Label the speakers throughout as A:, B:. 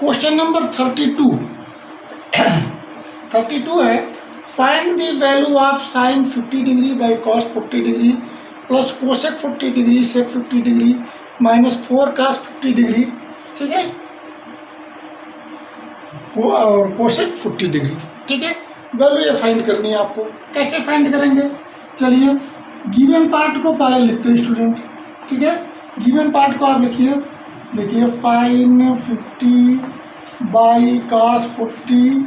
A: Question number 32 है, find the value of sine 50 degree by cos 40 degree plus cosec 40 degree sec 50 degree minus 4 cos 50 degree, ठीक है, और cosec 40 degree, ठीक है। Value ये find करनी है आपको। कैसे फाइंड करेंगे, चलिए गिवन पार्ट को पहले लिखते हैं स्टूडेंट, ठीक है। गिवन पार्ट को आप लिखिए, देखिए फाइन 50 बाई कॉस 40,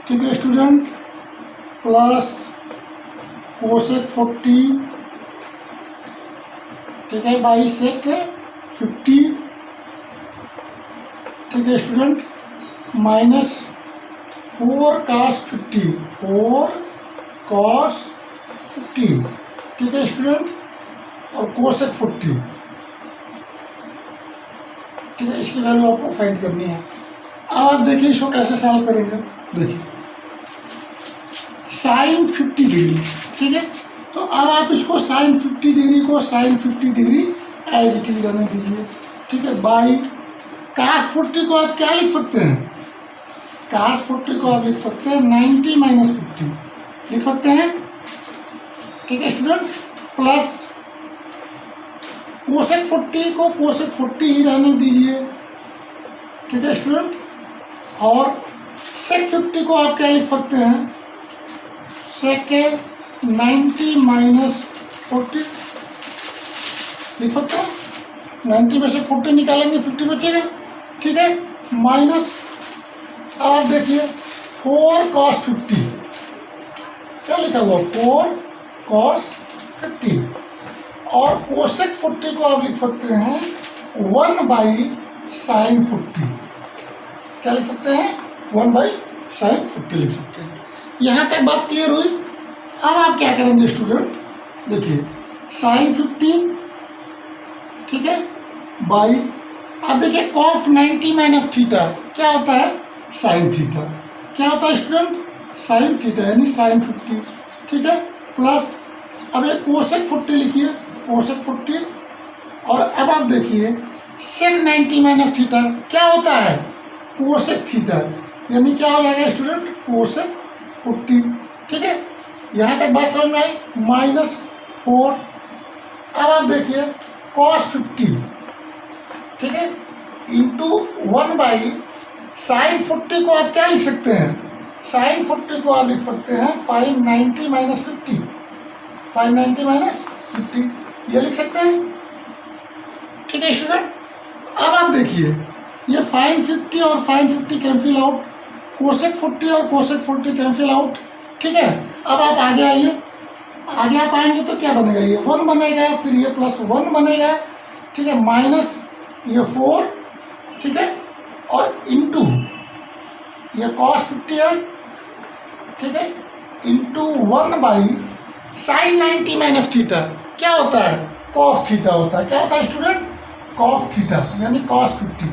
A: ठीक है स्टूडेंट, प्लस कोसेक 40, ठीक है, बाई सेक 50, ठीक है स्टूडेंट, माइनस 4 कॉस 50, 4 कॉस 50, ठीक है स्टूडेंट, और कोसेक 40, ठीक है। इसकी वैल्यू आपको फाइंड करनी है। अब आप देखिए इसको कैसे सॉल्व करेंगे। देखिए साइन 50 डिग्री, ठीक है, तो अब आप इसको साइन 50 डिग्री को sine 50 degree as it is रहने दीजिए, ठीक है, बाई कास 40 को आप क्या लिख सकते हैं, कास 40 को आप लिख सकते हैं 90 माइनस 50 लिख सकते हैं, ठीक है स्टूडेंट, प्लस कोसेक 40 को कोसेक 40 ही रहने दीजिए, ठीक है स्टूडेंट, और सेक 50 को आप क्या लिख सकते हैं, सेक 90 माइनस 40 लिख सकते हैं। 90 में से 40 निकालेंगे 50 बचेगा, ठीक है, माइनस अब आप देखिए 4 कॉस 50, क्या लिखा हुआ 4 कॉस 50, और कोसेक 40 को आप लिख सकते हैं 1 बाई साइन 40, क्या लिख सकते हैं 1 बाई साइन 40 लिख सकते हैं। यहाँ तक बात क्लियर हुई। अब आप क्या करेंगे स्टूडेंट, देखिए साइन 50, ठीक है, बाई अब देखिए कॉस 90 माइनस थीटा क्या होता है, साइन थीटा, क्या होता है स्टूडेंट, साइन थीटा यानी साइन 50, ठीक है, प्लस अब ये कोसेक 40 लिखिए, कोसेक 40, और अब आप देखिए सेक 90 माइनस थीटा क्या होता है, कोसेक थीटा, यानी क्या हो जाएगा स्टूडेंट, कोसेक 40, ठीक है। यहाँ तक बात समझ में आई, माइनस 4, अब आप देखिए कॉस 50, ठीक है, इंटू 1 बाई साइन 40 को आप क्या लिख सकते हैं, साइन 40 को आप लिख सकते हैं फाइन 90 माइनस 50, फाइन 90 माइनस 50 ये लिख सकते हैं, ठीक है स्टूडेंट। अब आप देखिए ये फाइन 50 और फाइन 50 कैंसिल आउट, कोसेक 40 और कोसेक 40 कैंसिल आउट, ठीक है। अब आप आगे आइए, आगे आप आएंगे तो क्या बनेगा, ये 1 बनेगा, फिर ये प्लस 1 बनेगा, ठीक है, माइनस ये 4, ठीक है, और इंटू ये कॉस 50 है, ठीक है, into 1 by sine 90 minus theta क्या होता है, कॉस थीटा होता है, क्या होता है स्टूडेंट, कॉस थीटा यानी कॉस 50,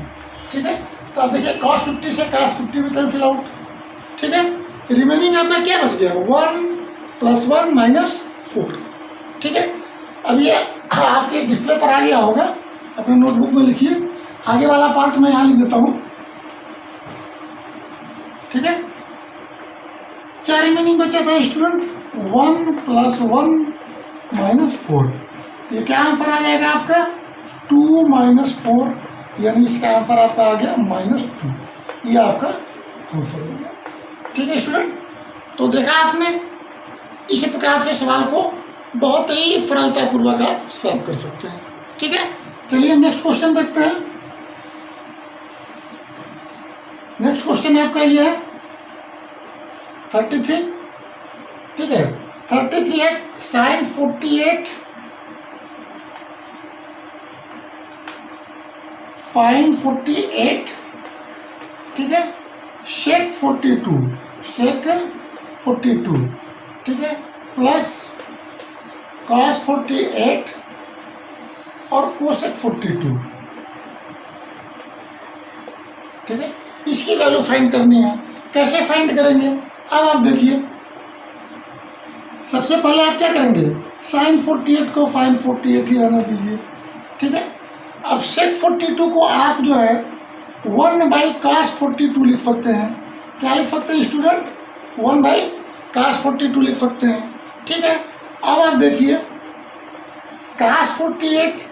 A: ठीक है। तो आप देखिए कॉस 50 से कॉस 50 भी कैंसिल आउट, ठीक है, रिमेनिंग आपका क्या बच गया 1 प्लस 1 माइनस 4, ठीक है। अब ये आपके डिस्प्ले पर आ गया होगा, अपने नोटबुक में लिखिए, आगे वाला पार्ट मैं यहाँ लिख देता हूँ, ठीक है। क्या रिमेनिंग बचा था स्टूडेंट, 1 प्लस 1 माइनस 4, ये क्या आंसर आ जाएगा आपका 2 माइनस 4, यानी इसका आंसर आपका आ गया -2, ये आपका आंसर हो गया, ठीक है स्टूडेंट। तो देखा आपने, इस प्रकार से सवाल को बहुत ही सरलतापूर्वक आप सॉल्व कर सकते हैं, ठीक है। चलिए नेक्स्ट क्वेश्चन देखते हैं। नेक्स्ट क्वेश्चन आपका ये है 33, ठीक है, 33 है साइन 48 फाइन 48, ठीक है, सेक 42, सेक 42, ठीक है, प्लस कॉस 48 और कोसेक 42, ठीक है। इसकी वैल्यू फाइंड करनी है। कैसे फाइंड करेंगे, अब आप देखिए, सबसे पहले आप क्या करेंगे, साइन 48 को फाइन 48 ही रहने दीजिए, ठीक है। अब सेक 42 को आप जो है 1/cos42 लिख सकते हैं। क्या लिख सकते हैं स्टूडेंट? 1/cos42 लिख सकते हैं। ठीक है, अब आप देखिए cos48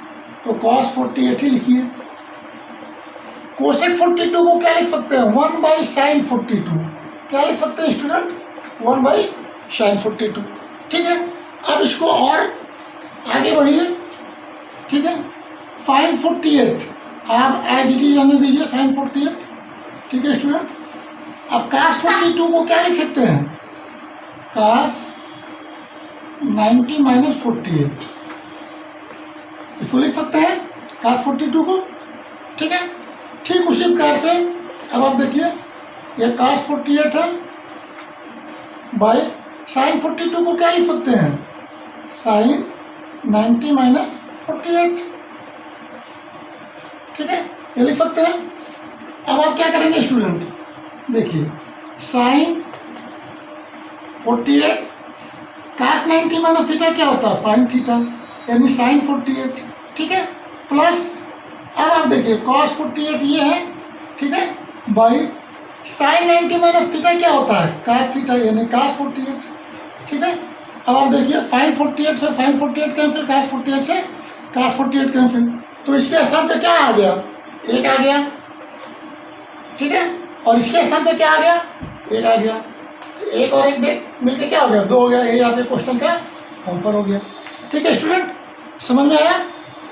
A: तो cos48 ही लिखिए। cosec42 को क्या लिख सकते हैं? 1/sin42। क्या लिख सकते हैं स्टूडेंट? 1/sin42। ठीक है, अब इसको और आगे बढ़िए। ठीक है, sin48 आप एज इट इज रहने दीजिए, sin48। ठीक है स्टूडेंट, अब cos42 को क्या लिख सकते हैं? cos 90 - 48 इसको लिख सकते हैं cos42 को। ठीक है, ठीक उसी प्रकार से अब आप देखिए यह cos48 है बाय sin42 को क्या लिख सकते हैं? sin 90 - 48। ठीक है, ये लिख सकते हैं। अब आप क्या करेंगे स्टूडेंट? देखिए sin 48 cos 90 - थीटा क्या होता है? sin थीटा, यानी sin 48। ठीक है, प्लस अब आप देखिए cos 48 ये है। ठीक है, बाई sin 90 - थीटा क्या होता है? cos थीटा, यानी cos 48। ठीक है, अब आप देखिए sin 48 से sin 48 कैंसिल, cos 48 से cos 48 कैंसिल, तो इसके स्थान पे क्या आ गया? 1 आ गया। ठीक है, और इसके स्थान पे क्या आ गया? 1 आ गया। 1 और 1 देख मिलकर क्या हो गया? 2 हो गया। ये आपके क्वेश्चन का आंसर हो गया। ठीक है स्टूडेंट, समझ में आया?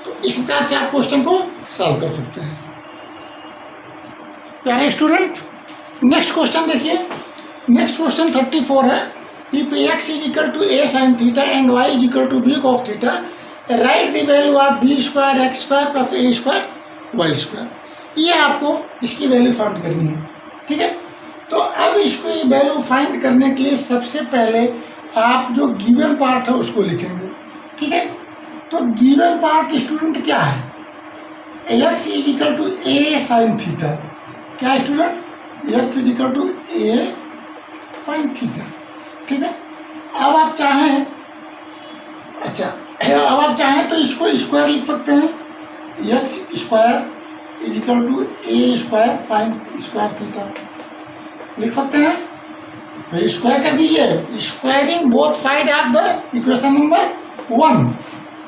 A: तो इस प्रकार से आप क्वेश्चन को सॉल्व कर सकते हैं। प्यारे स्टूडेंट, नेक्स्ट क्वेश्चन देखिए। नेक्स्ट क्वेश्चन 34 है। If x = a sin theta and y = b cos theta, right the value of b² x² + a² y²। ये आपको इसकी वैल्यू फाइंड करनी है। ठीक है, तो अब इसको वैल्यू फाइंड करने के लिए सबसे पहले आप जो गिवन पार्ट है उसको लिखेंगे। ठीक है, तो गिवन पार्ट स्टूडेंट क्या है? x = a sin theta. क्या student? x = a sin theta. ठीक है, अब आप चाहें, अच्छा अब आप चाहें तो इसको स्क्वायर लिख सकते हैं। x² = a² sin² थीटा लिख सकते हैं। भाई स्क्वायर कर दीजिए, squaring both side of the equation number 1।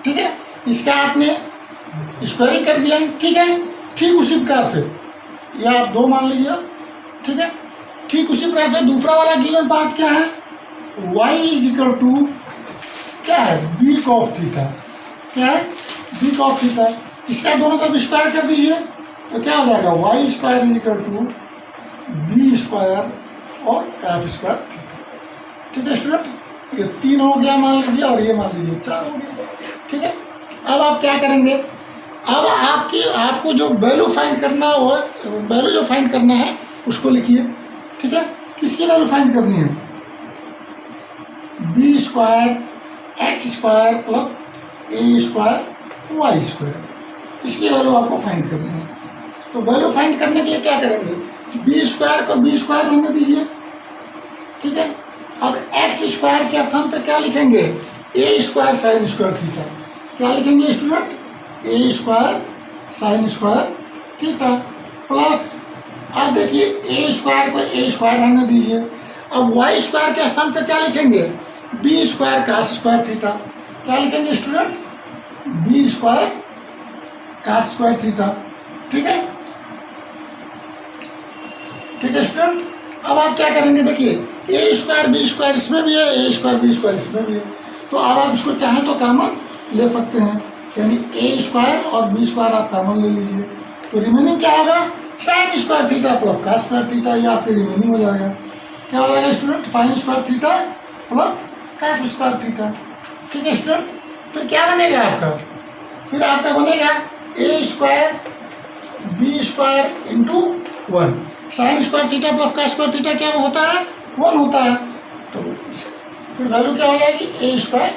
A: ठीक है, इसका आपने स्क्वायरिंग कर दिया। ठीक है, ठीक उसी प्रकार से ये आप 2 मान लीजिए। ठीक है, ठीक उसी प्रकार से दूसरा वाला गिवन पार्ट क्या है? y = क्या है? b cos theta. क्या है? b cos theta. इसका दोनों तरफ स्क्वायर कर दीजिए तो क्या हो जाएगा? y² = b² और f²। ठीक है स्टूडेंट, ये 3 हो गया मान लीजिए, और ये मान लीजिए 4 हो गया। ठीक है, अब आप क्या करेंगे? अब आपको जो वैल्यू फाइंड करना हो, वैल्यू जो फाइंड करना है उसको लिखिए। ठीक है, किसकी वैल्यू फाइंड करनी है? b² x² + a² y²। इसकी वैल्यू आपको फाइंड करनी है। तो वैल्यू फाइंड करने के लिए क्या करेंगे? b² को b² रहने दीजिए। ठीक है, अब x² के स्थान पे क्या लिखेंगे? a² sin² theta. क्या लिखेंगे student? a² sin² theta plus, अब देखिए a² को a² रहने दीजिए। अब y² के स्थान पे क्या लिखेंगे? b² cos² theta. क्या लिखेंगे स्टूडेंट? b² cos² theta. ठीक है, ठीक है स्टूडेंट, अब आप क्या करेंगे? देखिए a² b² इसमें भी है, a² b² इसमें भी है, तो अब आप इसको चाहें तो कॉमन ले सकते हैं, यानी a² और b² आप कॉमन ले लीजिए। तो रिमेनिंग क्या होगा? sin² theta + cos² theta. ये आपके रिमेनिंग हो जाएगा। क्या हो जाएगा student? sin² theta + cos² theta. ठीक है स्टूडेंट, फिर क्या बनेगा आपका? फिर आपका बनेगा a² b² × 1। sin² theta + cos² theta क्या होता है? 1 होता है। तो फिर वैल्यू क्या हो जाएगी? a²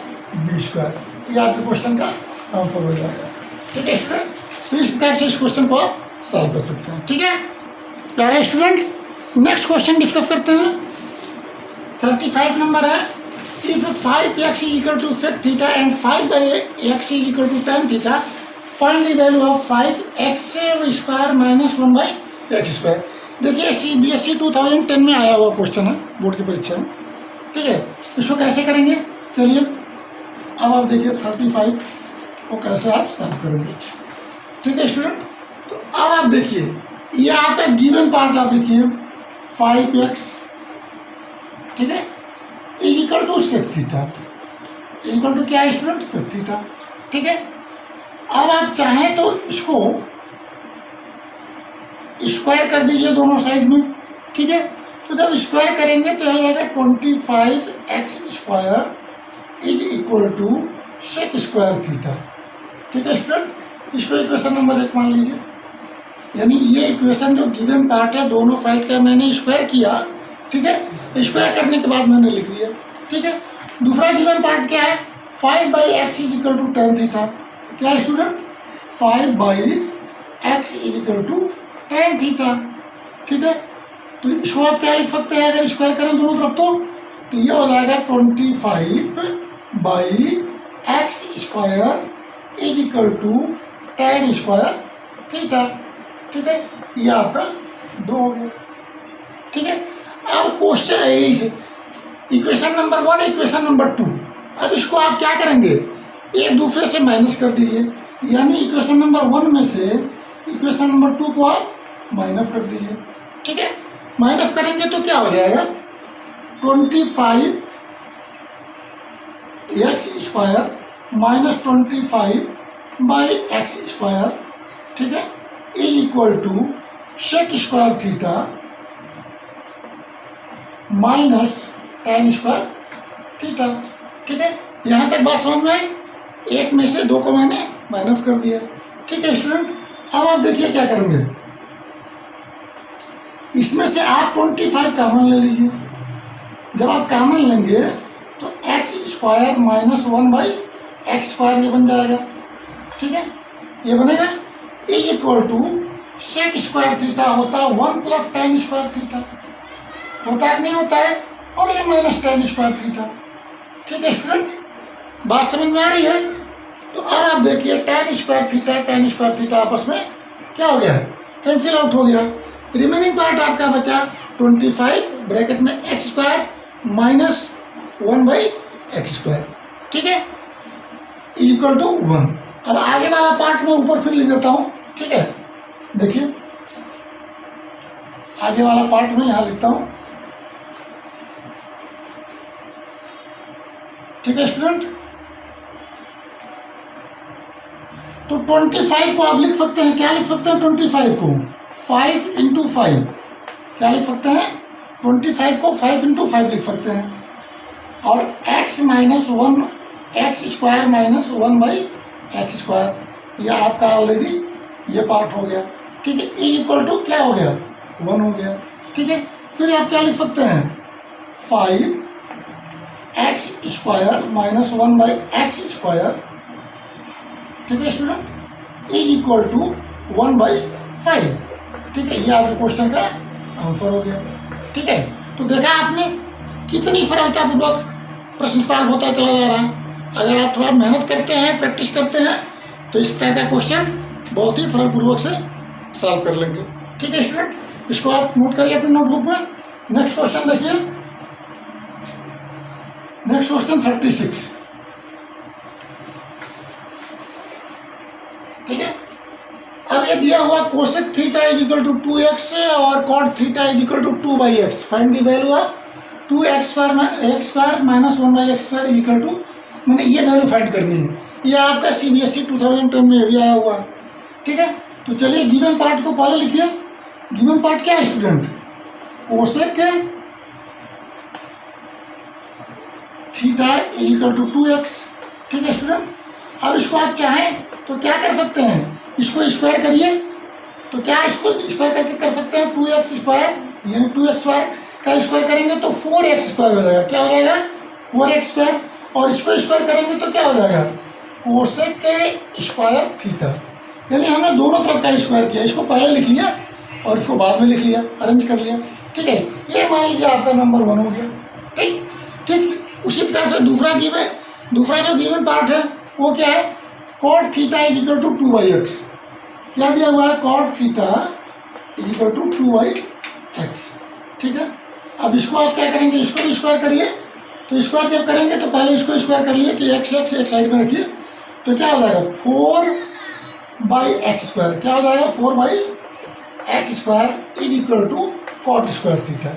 A: b²। ये आपके क्वेश्चन का आंसर हो जाएगा। ठीक है स्टूडेंट, तो इस प्रकार से इस क्वेश्चन को आप सॉल्व कर सकते हैं। ठीक है प्यारे स्टूडेंट, नेक्स्ट क्वेश्चन डिस्कस करते हैं। 35 नंबर है। If 5x = sec theta and 5/x = tan theta, find the value of 5x² - 1/5 x square. देखिए CBSE 2010 में आया हुआ क्वेश्चन है बोर्ड की परीक्षा में, ठीक है। इसको कैसे करेंगे, चलिए अब आप देखिए 35 को कैसे आप सॉल्व करेंगे, ठीक है स्टूडेंट। तो अब आप देखिए ये आपका गिवन पार्ट आप लिखिए 5x, ठीक है, is equal to sec theta, equal to क्या है स्टूडेंट, सेक थीटा, ठीक है। अब आप चाहें तो इसको स्क्वायर कर दीजिए दोनों साइड में, ठीक है। तो जब स्क्वायर करेंगे तो यह आएगा 25x square is equal to sec square theta, ठीक है स्टूडेंट। इसको इक्वेशन नंबर 1 मान लीजिए, यानी ये इक्वेशन जो गिवन पार्ट है दोनों साइड का मैंने स्क्वायर किया, ठीक है। स्क्वायर करने के बाद मैंने लिख दिया, ठीक है। दूसरा गिवन पार्ट क्या है, 5/x is equal to tan theta, क्या है student, 5/x is equal to tan theta, ठीक है। तो इसको आप क्या लिख सकते हैं अगर स्क्वायर करें दोनों तरफ तो ये हो जाएगा 25/x square is equal to tan square theta, ठीक है। ये आपका 2 हो गया, ठीक है। अब क्वेश्चन है यही इक्वेशन नंबर 1 इक्वेशन नंबर 2। अब इसको आप क्या करेंगे, एक दूसरे से माइनस कर दीजिए, यानी इक्वेशन नंबर 1 में से इक्वेशन नंबर 2 को आप माइनस कर दीजिए, ठीक है। माइनस करेंगे तो क्या हो जाएगा 25x square minus 25/x square, ठीक है, is equal to sec square theta minus tan square theta, ठीक है। यहाँ तक बात समझ में आई, एक में से 2 को मैंने माइनस कर दिया, ठीक है स्टूडेंट। अब आप देखिए क्या करेंगे, इसमें से आप 25 कॉमन ले लीजिए। जब आप कॉमन लेंगे तो x square minus 1/x square ये बन जाएगा, ठीक है, ये बनेगा is equal to sec square theta होता है 1 + tan स्क्वायर थीटा, होता है नहीं होता है, और ये माइनस tan स्क्वायर थीटा, ठीक है स्टूडेंट। बात समझ में आ रही है। तो अब आप देखिए tan स्क्वायर थीटा आपस में क्या हो गया है, कैंसिल आउट हो गया। रिमेनिंग पार्ट आपका बचा 25 ब्रैकेट में x square minus 1/x square, ठीक है, इक्वल टू 1। अब आगे वाला पार्ट में ऊपर फिर लिख देता हूँ, ठीक है। देखिए आगे वाला पार्ट में यहाँ लिखता हूँ, ठीक है स्टूडेंट। तो 25 को आप लिख सकते हैं, क्या लिख सकते हैं 25 को 5 × 5, क्या लिख सकते हैं 25 को 5 × 5 लिख सकते हैं, और x minus 1x square minus 1/x square ये आपका ऑलरेडी ये पार्ट हो गया, ठीक है। इक्वल टू क्या हो गया 1 हो गया, ठीक है। फिर आप क्या लिख सकते हैं 5x square minus 1/x square, ठीक है स्टूडेंट, इज इक्वल टू 1/5, ठीक है। ये आपके क्वेश्चन का आंसर हो गया, ठीक है। तो देखा आपने कितनी सरलतापूर्वक प्रश्न सॉल्व होता चला जा रहा है। अगर आप थोड़ा मेहनत करते हैं, प्रैक्टिस करते हैं, तो इस तरह का क्वेश्चन बहुत ही सरलपूर्वक से सॉल्व कर लेंगे, ठीक है स्टूडेंट। इसको आप नोट करिए अपनी नोटबुक में। नेक्स्ट क्वेश्चन देखिए, नेक्स्ट क्वेश्चन 36, ठीक है। अब ये दिया हुआ cosec theta is equal to 2x और cot theta is equal to 2/x, find the value of 2x square minus 1/x square equal to, मैंने ये वैल्यू फाइंड करनी है। ये आपका CBSE 2010 में भी आया हुआ है, ठीक है। तो चलिए गिवन पार्ट को पहले लिखिए। गिवन पार्ट क्या है student, cosec theta is equal to 2x, ठीक है स्टूडेंट। अब इसको आप चाहें तो क्या कर सकते हैं, इसको स्क्वायर करिए, तो क्या इसको स्क्वायर करके कर सकते हैं 2x स्क्वायर, यानी 2x स्क्वायर का स्क्वायर करेंगे तो 4x स्क्वायर हो जाएगा, क्या हो जाएगा 4x स्क्वायर, और इसको स्क्वायर करेंगे तो क्या हो जाएगा कोसेक स्क्वायर थीटा, यानी हमने दोनों तरफ का स्क्वायर किया। इसको पहले लिख लिया और इसको बाद में लिख लिया, अरेंज कर लिया, ठीक है। ये मान लीजिए आपका नंबर 1 हो गया, ठीक ठीक। उसी प्रकार से दूसरा जो गिवन पार्ट है वो क्या है, cot theta is equal to 2/x, क्या दिया हुआ है cot theta is equal to 2y(x). ठीक है, अब इसको आप क्या करेंगे, इसको भी स्क्वायर करिए। तो स्क्वायर जब करेंगे तो पहले इसको स्क्वायर कर लिए कि x एक साइड में रखिए, तो क्या हो जाएगा 4/x²। क्या हो जाएगा 4/x² is equal to cot² theta.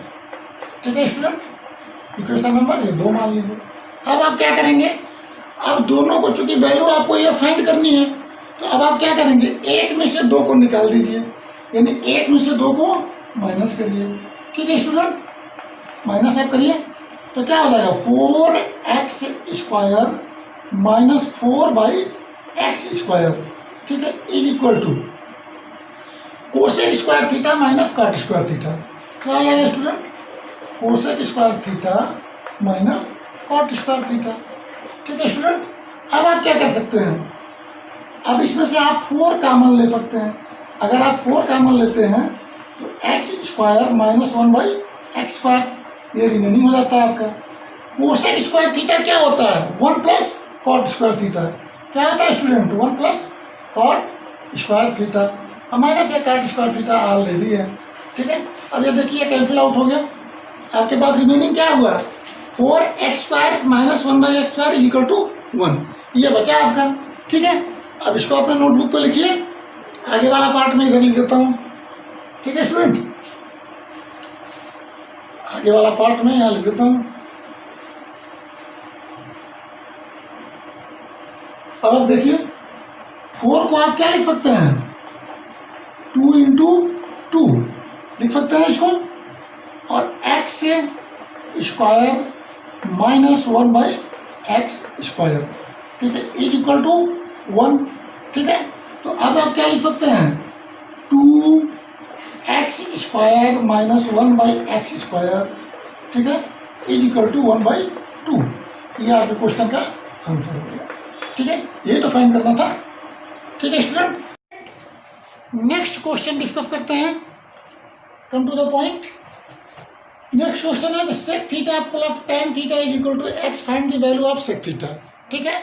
A: ठीक है स्टूडेंट, इक्वेशन नंबर ये 2 मान लीजिए। अब आप क्या करेंगे, अब दोनों को चूंकि वैल्यू आपको ये फाइंड करनी है, तो अब आप क्या करेंगे, एक में से 2 को निकाल दीजिए, यानी एक में से 2 को माइनस करिए। ठीक है स्टूडेंट, माइनस आप करिए तो क्या हो जाएगा 4x² माइनस 4/x²। ठीक है, is equal to cosec theta minus cot² theta. क्या हो जाएगा student, cosec theta minus cot² theta. ठीक है स्टूडेंट, अब आप क्या कर सकते हैं, अब इसमें से आप 4 कॉमन ले सकते हैं। अगर आप 4 कॉमन लेते हैं तो x² माइनस 1/x², ये रिमेनिंग हो जाता है आपका। कोसेक² थीटा क्या होता है 1 प्लस cot² थीटा। क्या होता है स्टूडेंट 1 प्लस cot² थीटा, हमारे से cot² थीटा ऑलरेडी है। ठीक है, अब ये देखिए कैंसिल आउट हो गया, आपके पास रिमेनिंग क्या हुआ 4x² minus 1/x² is equal to 1, ये बचा आपका। ठीक है, अब इसको अपने नोटबुक पे लिखिए, आगे वाला पार्ट में इधर लिख देता हूँ। ठीक है स्टूडेंट, आगे वाला पार्ट में यहाँ लिख देता हूँ। अब आप देखिए 4 को आप क्या लिख सकते हैं 2 इंटू 2 लिख सकते हैं इसको, और x² माइनस 1/x²। ठीक है, इज इक्वल टू 1। ठीक है, तो अब आप क्या लिख सकते हैं 2x² माइनस 1/x²। ठीक है, इज इक्वल टू 1/2। ये आपके क्वेश्चन का आंसर हो गया। ठीक है, ये तो फाइंड करना था। ठीक है स्टूडेंट, नेक्स्ट क्वेश्चन डिस्कस करते हैं, come to the point. Next question है sec theta plus tan theta is equal to x, find the value of sec theta. ठीक है,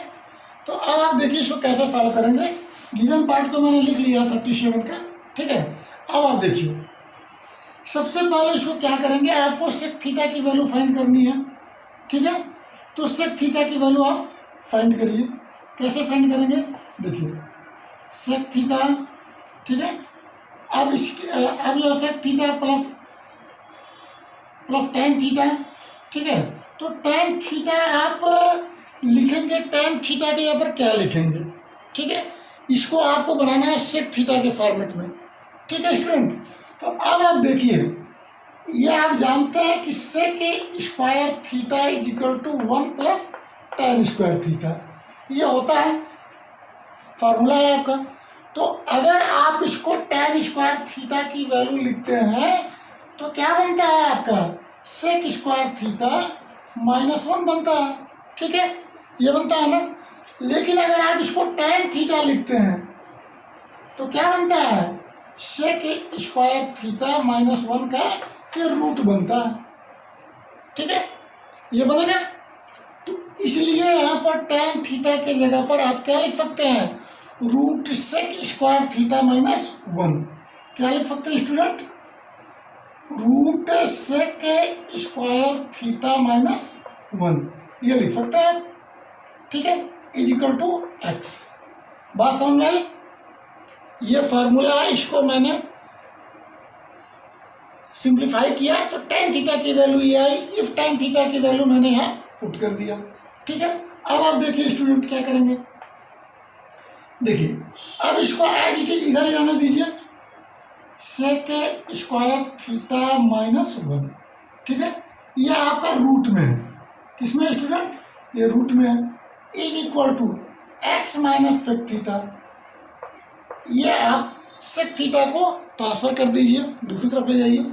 A: तो अब आप देखिए इसको कैसे सॉल्व करेंगे। गिवन पार्ट को मैंने लिख लिया 37 का। ठीक है, अब आप देखिए सबसे पहले इसको क्या करेंगे, आपको sec थीटा की वैल्यू फाइंड करनी है। ठीक है, तो sec थीटा की वैल्यू आप फाइंड करिए। कैसे फाइंड करेंगे, देखिए sec थीटा। ठीक है, अब इसके अब यह sec theta plus tan theta. ठीक है, तो tan थीटा आप लिखेंगे, tan थीटा के यहाँ पर क्या लिखेंगे। ठीक है, इसको आपको बनाना है sec थीटा के फॉर्मेट में। ठीक है स्टूडेंट, तो अब आप देखिए ये आप जानते हैं कि sec² theta is equal to 1 plus tan² theta, ये होता है फॉर्मूला है आपका। तो अगर आप इसको tan² थीटा की वैल्यू लिखते हैं तो क्या बनता है आपका sec² थीटा माइनस 1 बनता है। ठीक है, ये बनता है ना। लेकिन अगर आप इसको tan थीटा लिखते हैं तो क्या बनता है sec² थीटा माइनस 1 का ये रूट बनता है। ठीक है, ये बनेगा। तो इसलिए यहाँ पर tan थीटा के जगह पर आप क्या लिख सकते हैं रूट sec² थीटा माइनस 1। क्या लिख सकते हैं student, root sec² theta minus 1, ये लिख सकते हैं। ठीक है, इज इक्वल टू x। बात समझ में आई, ये फार्मूला है, इसको मैंने सिंप्लीफाई किया तो tan थीटा की वैल्यू ये आई। इफ tan थीटा की वैल्यू मैंने यहाँ पुट कर दिया। ठीक है, अब आप देखिए स्टूडेंट क्या करेंगे, देखिए अब इसको एज इट इज इधर ही रहने दीजिए, sec² थीटा माइनस 1। ठीक है, ये आपका रूट में है, किसमें स्टूडेंट, ये रूट में है, is equal to x minus sec theta. ये आप sec थीटा को ट्रांसफर कर दीजिए, दूसरी तरफ ले जाइए।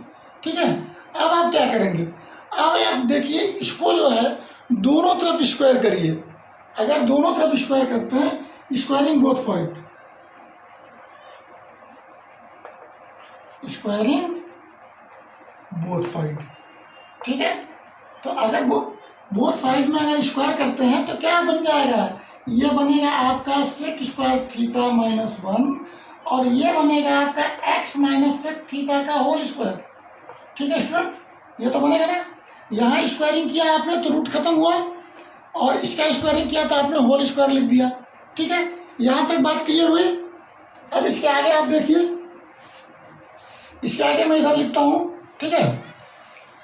A: ठीक है, अब आप क्या करेंगे, अब आप देखिए इसको जो है दोनों तरफ स्क्वायर करिए। अगर दोनों तरफ स्क्वायर करते हैं, squaring both side, squaring both side. ठीक है, तो अगर बोथ साइड में अगर स्क्वायर करते हैं तो क्या बन जाएगा, ये बनेगा आपका sec² थीटा माइनस 1 और ये बनेगा आपका x माइनस सेक थीटा का होल स्क्वायर। ठीक है स्टूडेंट, ये तो बनेगा ना। यहाँ स्क्वायरिंग किया आपने तो रूट खत्म हुआ, और इसका स्क्वायरिंग किया तो आपने होल स्क्वायर लिख दिया। ठीक है, यहाँ तक बात क्लियर हुई। अब इसके आगे आप देखिए, इसके आगे मैं इधर लिखता हूँ। ठीक है,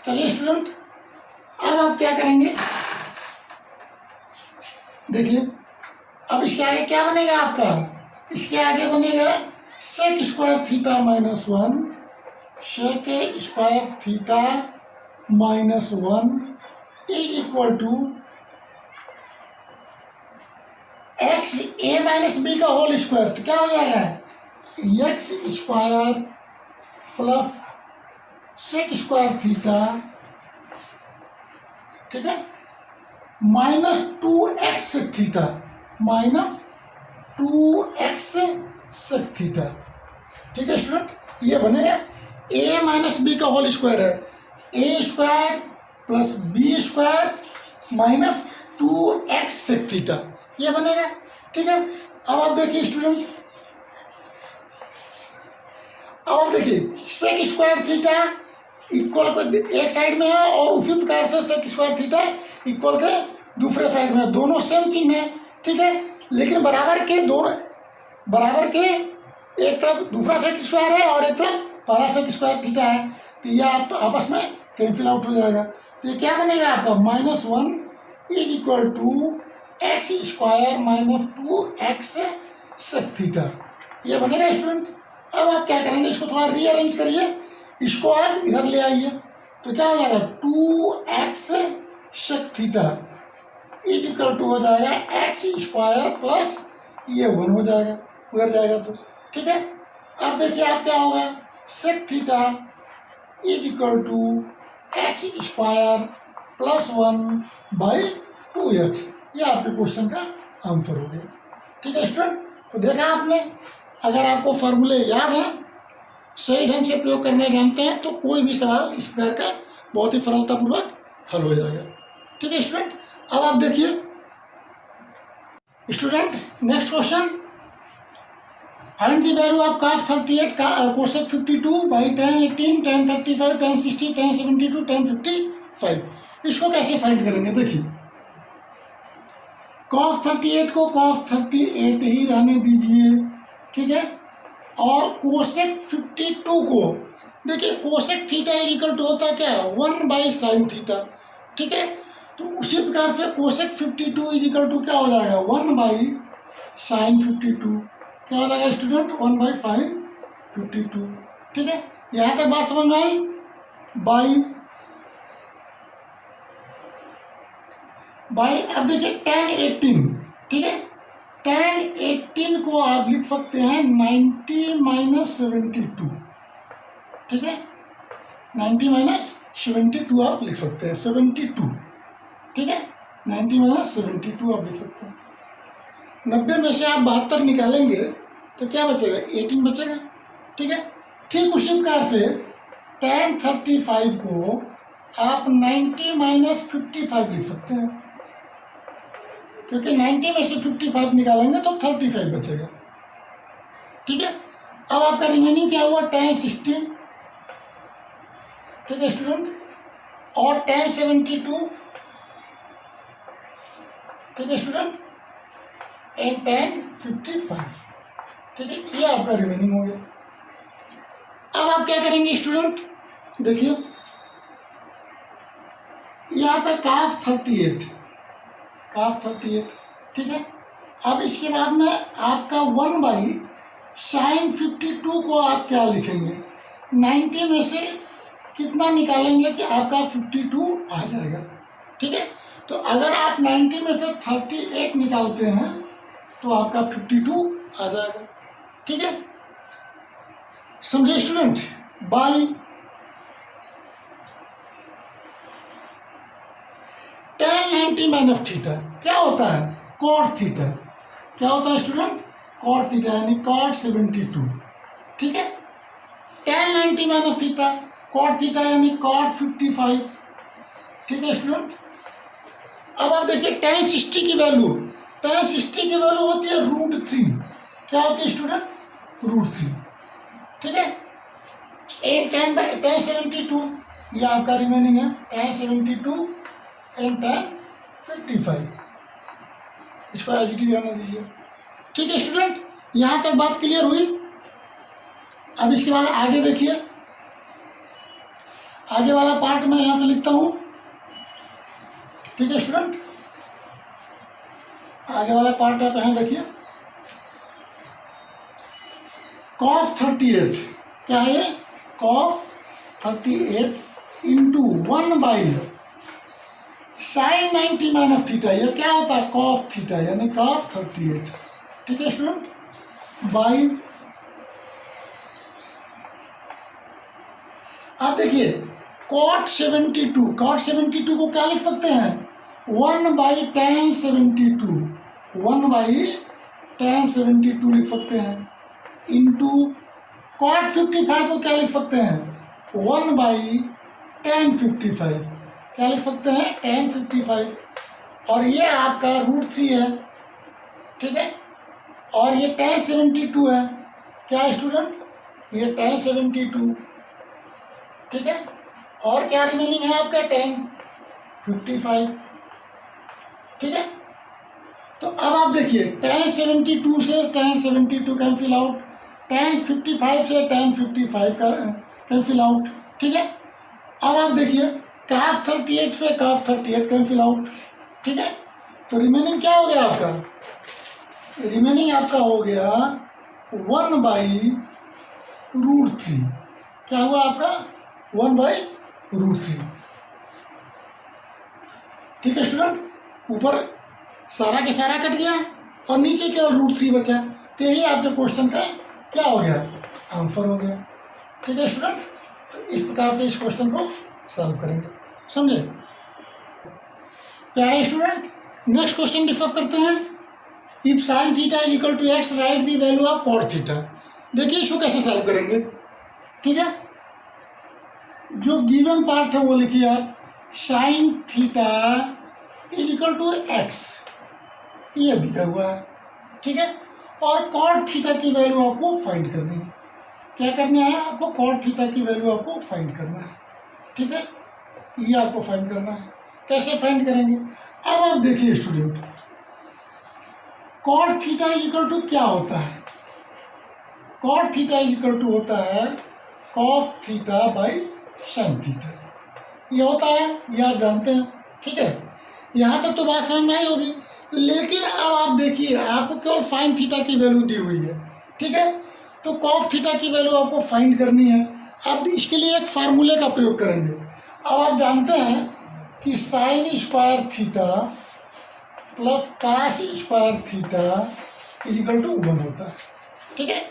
A: चलिए स्टूडेंट, अब आप क्या करेंगे देखिए, अब इसके आगे क्या बनेगा आपका, इसके आगे बनेगा sec square theta minus one, sec square theta minus one is equal to X A minus B का होल स्क्वायर। तो क्या हो जाएगा, X square plus sec square theta, ठीक है, minus 2x sec theta, minus 2x sec theta. ठीक है student, ये बनेगा a माइनस बी का होल स्क्वायर है, A square plus B square minus 2x sec theta, ये बनेगा। ठीक है, अब आप देखिए स्टूडेंट, अब आप देखिए सेक स्क्वायर थीटा इक्वल एक साइड में है, और उसी प्रकार से सेक स्क्वायर थीटा इक्वल के दूसरे साइड में, दोनों सेम चिन्ह है। ठीक है, लेकिन बराबर के दोनों, बराबर के एक तरफ दूसरा सेक स्क्वायर है और एक तरफ पहला सेक स्क्वायर थीटा है, तो ये आप आपस में कैंसिल आउट हो जाएगा। तो ये क्या बनेगा आपका, minus one is equal to x square minus 2x sec theta, ये बनेगा स्टूडेंट। अब आप क्या करेंगे, इसको थोड़ा रीअरेंज करिए, इसको आप इधर ले आइए, तो क्या हो जाएगा 2x sec theta is equal to हो जाएगा एक्स स्क्वायर प्लस ये 1 हो जाएगा, उधर जाएगा तो। ठीक है, अब देखिए आप क्या होगा, sec theta is equal to x square plus 1/2x, ये आपके क्वेश्चन का आंसर हो गया। ठीक है स्टूडेंट, तो देखा आपने, अगर आपको फॉर्मूले याद है, सही ढंग से प्रयोग करने जानते हैं, तो कोई भी सवाल इस प्रकार का बहुत ही सरलतापूर्वक हल हो जाएगा। ठीक है स्टूडेंट, अब आप देखिए student, next question, find the value of cos 38 cosec 52 by tan 18 tan 35 tan 60 tan 72 tan 55। इसको कैसे फाइंड करेंगे, देखिए cos 38 को cos 38 ही रहने दीजिए। ठीक है, और कोसेक 52 को देखिए, cosec theta is equal to होता है क्या, 1/sin थीटा। ठीक है, तो उसी प्रकार से कोसेक 52 इज इक्वल टू क्या हो जाएगा, 1/sin 52, क्या हो जाएगा स्टूडेंट, 1/sin 52। ठीक है, यहाँ तक बात समझ में आई। बाई अब देखिए tan 18, ठीक है, tan 18 को आप लिख सकते हैं 90 माइनस 72। ठीक है, 90 माइनस 72 आप लिख सकते हैं, 72। ठीक है, 90 माइनस 72 आप लिख सकते हैं। 90 में से आप 72 निकालेंगे तो क्या बचेगा, 18 बचेगा। ठीक है, ठीक उसी प्रकार से tan 35 को आप 90 माइनस 55 लिख सकते हैं, क्योंकि 90 में से 55 निकालेंगे तो 35 बचेगा। ठीक है, अब आपका रिमेनिंग क्या हुआ, tan 60। ठीक है स्टूडेंट, और tan 72। ठीक है स्टूडेंट, एंड tan 55। ठीक है, ये आपका रिमेनिंग हो गया। अब आप क्या करेंगे स्टूडेंट, देखिए यहाँ पे cos 38, ठीक है। अब इसके बाद में आपका 1/sin 52 को आप क्या लिखेंगे, 90 में से कितना निकालेंगे कि आपका 52 आ जाएगा। ठीक है, तो अगर आप 90 में से 38 निकालते हैं तो आपका 52 आ जाएगा। ठीक है, समझे student. Bye. tan 90 minus theta क्या होता है, cot थीटा। क्या होता है स्टूडेंट, cot थीटा यानी cot 72। ठीक है, tan 90 minus theta, cot theta यानी cot 55। ठीक है स्टूडेंट, अब आप देखिए tan 60 की वैल्यू, tan 60 की वैल्यू होती है √3। क्या होती है स्टूडेंट, √3, ठीक है। एंड tan 72 ये आपका रिमेनिंग है, tan 72 एंड tan 55, इसको एडिटिव रहने दीजिए, ठीक है स्टूडेंट। यहाँ तक बात क्लियर हुई। अब इसके बाद आगे देखिए, आगे वाला पार्ट मैं यहाँ से लिखता हूँ, ठीक है स्टूडेंट। आगे वाला पार्ट आप यहाँ देखिए, cos 38 क्या है, cos 38 into 1/sin 90 minus theta, यह क्या होता है, cos थीटा यानी cos 38, ठीक है स्टूडेंट, बाई। आप देखिए cot 72 को क्या लिख सकते हैं, 1/tan 72, 1/tan 72 लिख सकते हैं, इंटू cot 55 को क्या लिख सकते हैं, 1/tan 55, क्या लिख सकते हैं, tan 55, और ये आपका √3 है, ठीक है, और ये tan 72 है, क्या है स्टूडेंट, ये tan 72, ठीक है, और क्या रिमेनिंग है आपका tan 55, ठीक है। तो अब आप देखिए tan 72 से tan 72 कैंसिल आउट, tan 55 से tan 55 का कैंसिल आउट, ठीक है। अब आप देखिए cos 38 से cos 38 कैंसिल आउट, ठीक है। तो रिमेनिंग क्या हो गया आपका, रिमेनिंग आपका हो गया 1/√3, क्या हुआ आपका 1/√3, ठीक है स्टूडेंट। ऊपर सारा के सारा कट गया और नीचे केवल √3 बचा, तो यही आपके क्वेश्चन का क्या हो गया, आंसर हो गया, ठीक है स्टूडेंट। तो इस प्रकार से इस क्वेश्चन को सॉल्व करेंगे, समझे प्यारे स्टूडेंट। नेक्स्ट क्वेश्चन डिस्कस करते हैं। If sin theta is equal to x, write the value of cot theta. देखिए इसको कैसे सॉल्व करेंगे, ठीक है। जो गिवन पार्ट है वो लिखिए आप, sin theta is equal to x, ये दिया हुआ है, ठीक है, और cot थीटा की वैल्यू आपको फाइंड करनी है। क्या करना है आपको, cot थीटा की वैल्यू आपको फाइंड करना है, ठीक है, ये आपको फाइंड करना है। कैसे फाइंड करेंगे, अब आप देखिए student, cot theta is equal to क्या होता है, cot theta is equal to होता है cos theta by sin theta, ये होता है, ये आप जानते हैं, ठीक है। यहाँ तक तो बात समझ में आई होगी, लेकिन अब आप देखिए आपको केवल sin थीटा की वैल्यू दी हुई है, ठीक है। तो cos थीटा की वैल्यू आपको फाइंड करनी है। अब इसके लिए एक फार्मूले का प्रयोग करेंगे। अब आप जानते हैं कि sin square theta plus cos square theta is equal to 1 होता है, ठीक है,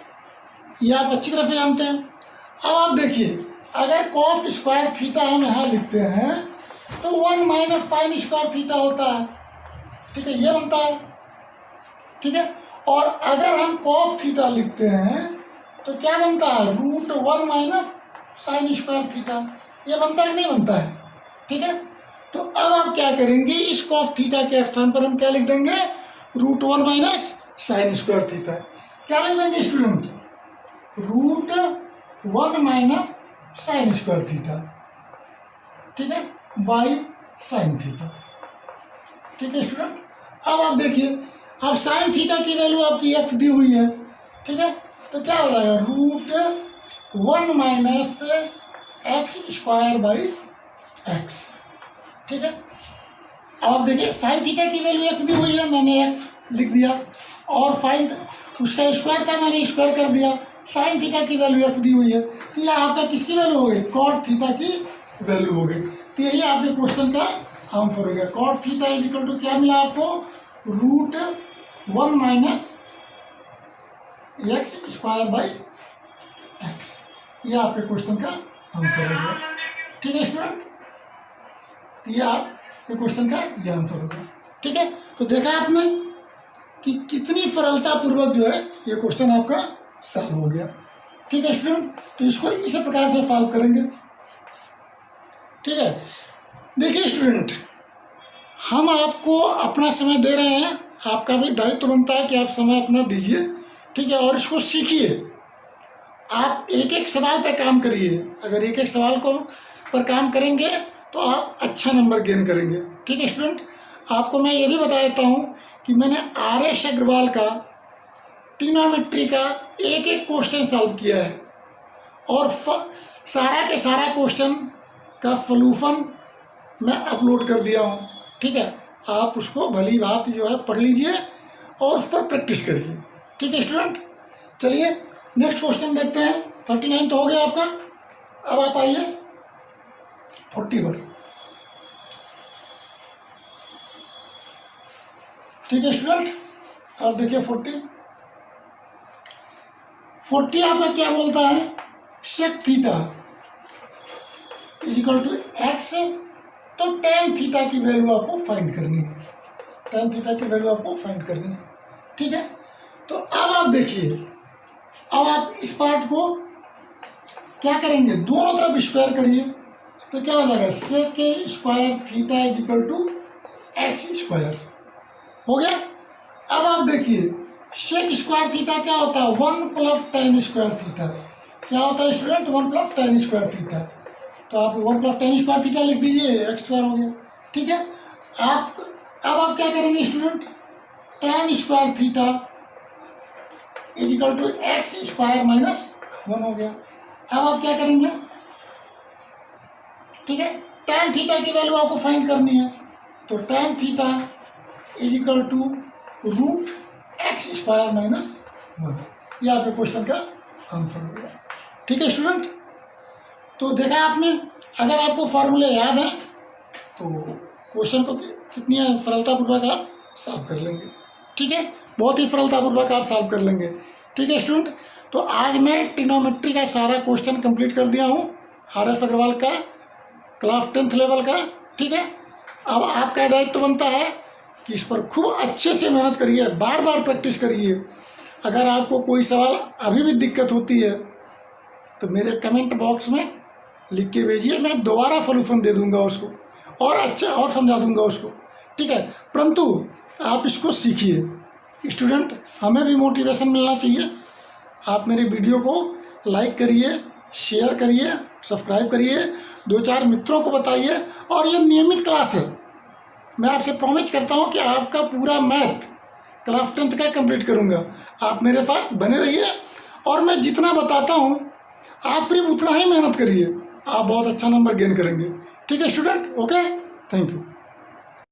A: ये आप अच्छी तरह से जानते हैं। अब आप देखिए अगर cos स्क्वायर थीटा हम यहाँ लिखते हैं तो 1 माइनस sin स्क्वायर थीटा होता है, ठीक है, ये बनता है, ठीक है। और अगर हम cos थीटा लिखते हैं तो क्या बनता है, √1 माइनस sin स्क्वायर थीटा, ये बनता है नहीं बनता है, ठीक है। तो अब आप क्या करेंगे, इस cos थीटा के स्थान पर हम क्या लिख देंगे, √1 माइनस sin स्क्वायर थीटा, क्या लिख देंगे student, √1 minus sin square theta, ठीक है, बाई sin थीटा, ठीक है स्टूडेंट। अब आप देखिए, अब sin थीटा की वैल्यू आपकी x दी हुई है, ठीक है, तो क्या हो जाएगा, √1 minus x square by x, ठीक है। अब आप देखिए sin थीटा की वैल्यू x दी हुई है, मैंने x लिख दिया, और sin उसका स्क्वायर था, मैंने स्क्वायर कर दिया। sin थीटा की वैल्यू x दी हुई है, तो यह आपका किसकी वैल्यू हो गई, cot थीटा की वैल्यू हो गई। तो यही आपके क्वेश्चन का आंसर हो गया। cot theta is equal to क्या मिला आपको, √1 minus x square by x, ये आपके क्वेश्चन का आंसर हो गया, ठीक है स्टूडेंट। ये आपके क्वेश्चन का ये आंसर हो गया, ठीक है। तो देखा आपने कि कितनी सरलतापूर्वक जो है ये क्वेश्चन आपका सॉल्व हो गया, ठीक है स्टूडेंट। तो इसको इसी प्रकार से सॉल्व करेंगे, ठीक है। देखिए स्टूडेंट, हम आपको अपना समय दे रहे हैं, आपका भी दायित्व बनता है कि आप समय अपना दीजिए, ठीक है, और इसको सीखिए, आप एक एक सवाल पे काम करिए। अगर एक एक सवाल को पर काम करेंगे तो आप अच्छा नंबर गेन करेंगे। ठीक है स्टूडेंट, आपको मैं ये भी बता देता हूँ कि मैंने आर.एस. अग्रवाल का ट्रिग्नोमेट्री का एक एक क्वेश्चन सॉल्व किया है और सारा के सारा क्वेश्चन का सॉल्यूशन मैं अपलोड कर दिया हूँ। ठीक है, आप उसको भली बात जो है पढ़ लीजिए और उस पर प्रैक्टिस करिए। ठीक है स्टूडेंट, चलिए नेक्स्ट क्वेश्चन देखते हैं। 39 तो हो गया आपका। अब आप आइए 40 पर। ठीक है स्टूडेंट, अब देखिए 40 आपका क्या बोलता है, sec theta is equal to x, तो टेन थीटा की वैल्यू आपको फाइंड करनी है। टेन थीटा की वैल्यू आपको फाइंड करनी है। ठीक है, तो अब आप देखिए, अब आप इस पार्ट को क्या करेंगे, दोनों तरफ स्क्वायर करिए तो क्या हो जाएगा, sec square theta is equal to x square हो गया। अब आप देखिए सेक स्क्वायर थीटा क्या होता है, 1 प्लस टेन स्क्वायर थीटा। क्या होता है student, 1 plus ten square theta. तो आप 1 प्लस टेन स्क्वायर थीटा लिख दीजिए, एक्स स्क्वायर हो गया। ठीक है, अब आप क्या करेंगे student, tan square theta is equal to x square minus 1 हो गया। अब आप क्या करेंगे, ठीक है, टेन थीटा की वैल्यू आपको फाइंड करनी है, तो tan theta is equal to root x square minus 1। ये आपके क्वेश्चन का आंसर हो गया। ठीक है स्टूडेंट, तो देखा आपने, अगर आपको फार्मूले याद हैं तो क्वेश्चन को कितनी सरलतापूर्वक आप सॉल्व कर लेंगे। ठीक है, बहुत ही सरलतापूर्वक आप सॉल्व कर लेंगे। ठीक है स्टूडेंट, तो आज मैं ट्रिग्नोमेट्री का सारा क्वेश्चन कंप्लीट कर दिया हूँ, आर.एस. अग्रवाल का क्लास 10th लेवल का। ठीक है, अब आपका दायित्व बनता है कि इस पर खूब अच्छे से मेहनत करिए, बार बार प्रैक्टिस करिए। अगर आपको कोई सवाल अभी भी दिक्कत होती है तो मेरे कमेंट बॉक्स में लिख के भेजिए, मैं दोबारा सोल्यूशन दे दूंगा उसको और अच्छा और समझा दूंगा उसको। ठीक है, परंतु आप इसको सीखिए स्टूडेंट, हमें भी मोटिवेशन मिलना चाहिए। आप मेरे वीडियो को लाइक करिए, शेयर करिए, सब्सक्राइब करिए, 2-4 मित्रों को बताइए। और ये नियमित क्लास है, मैं आपसे प्रॉमिस करता हूँ कि आपका पूरा मैथ क्लास 10th का कंप्लीट करूँगा। आप मेरे साथ बने रहिए और मैं जितना बताता हूँ आप सिर्फ उतना ही मेहनत करिए, आप बहुत अच्छा नंबर गेन करेंगे। ठीक है स्टूडेंट, ओके, थैंक यू।